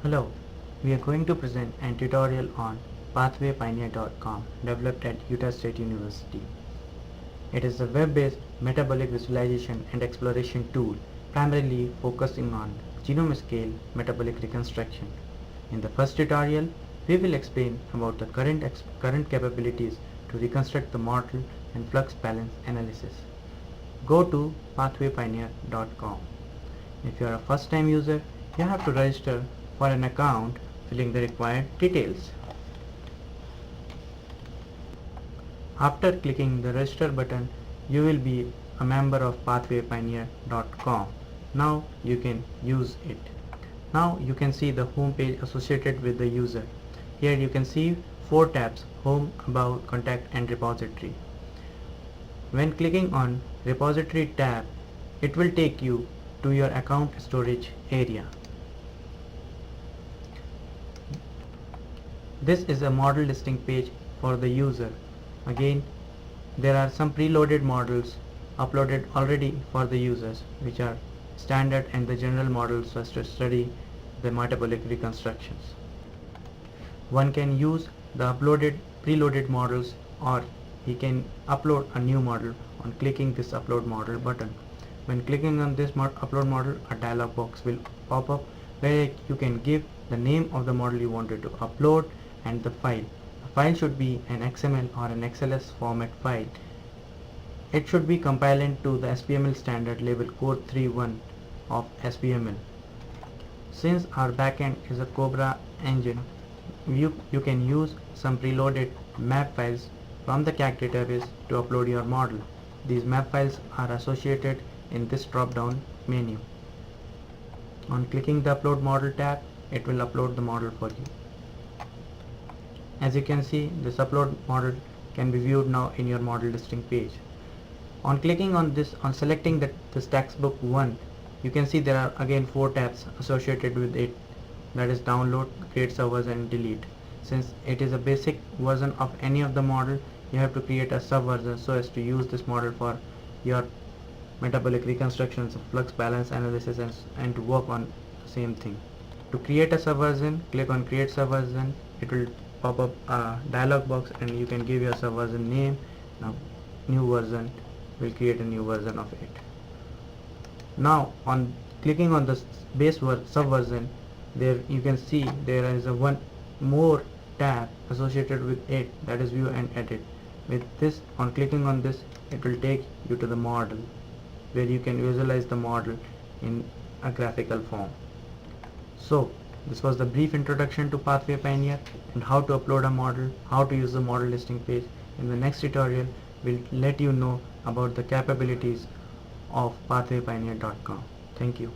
Hello, we are going to present a tutorial on PathwayPioneer.com developed at Utah State University. It is a web-based metabolic visualization and exploration tool primarily focusing on genome-scale metabolic reconstruction. In the first tutorial, we will explain about the current capabilities to reconstruct the model and flux balance analysis. Go to PathwayPioneer.com. If you are a first-time user, you have to register for an account, filling the required details. After clicking the register button, you will be a member of PathwayPioneer.com. Now you can use it. Now you can see the home page associated with the user. Here you can see 4 tabs: Home, About, Contact and Repository. When clicking on Repository tab, it will take you to your account storage area. This is a model listing page for the user. Again, there are some preloaded models uploaded already for the users, which are standard and the general models to study the metabolic reconstructions. One can use the preloaded models, or he can upload a new model on clicking this upload model button. When clicking on this upload model, a dialog box will pop up where you can give the name of the model you wanted to upload and the file. The file should be an XML or an XLS format file. It should be compliant to the SPML standard label code 31 of SPML. Since our backend is a Cobra engine, you can use some preloaded map files from the CAC database to upload your model. These map files are associated in this drop-down menu. On clicking the Upload Model tab, it will upload the model for you. As you can see, this upload model can be viewed now in your model listing page. On clicking on this, on selecting this textbook 1, you can see there are again 4 tabs associated with it. That is Download, Create Servers and Delete. Since it is a basic version of any of the model, you have to create a subversion so as to use this model for your metabolic reconstructions, flux balance analysis and to work on the same thing. To create a subversion, click on Create Subversion. It will pop up a dialog box and you can give your subversion name. Now new version will create a new version of it. Now on clicking on the base subversion, there you can see there is a one more tab associated with it, that is View and Edit. With this, on clicking on this, it will take you to the model where you can visualize the model in a graphical form. So this was the brief introduction to Pathway Pioneer and how to upload a model, how to use the model listing page. In the next tutorial, we'll let you know about the capabilities of PathwayPioneer.com. Thank you.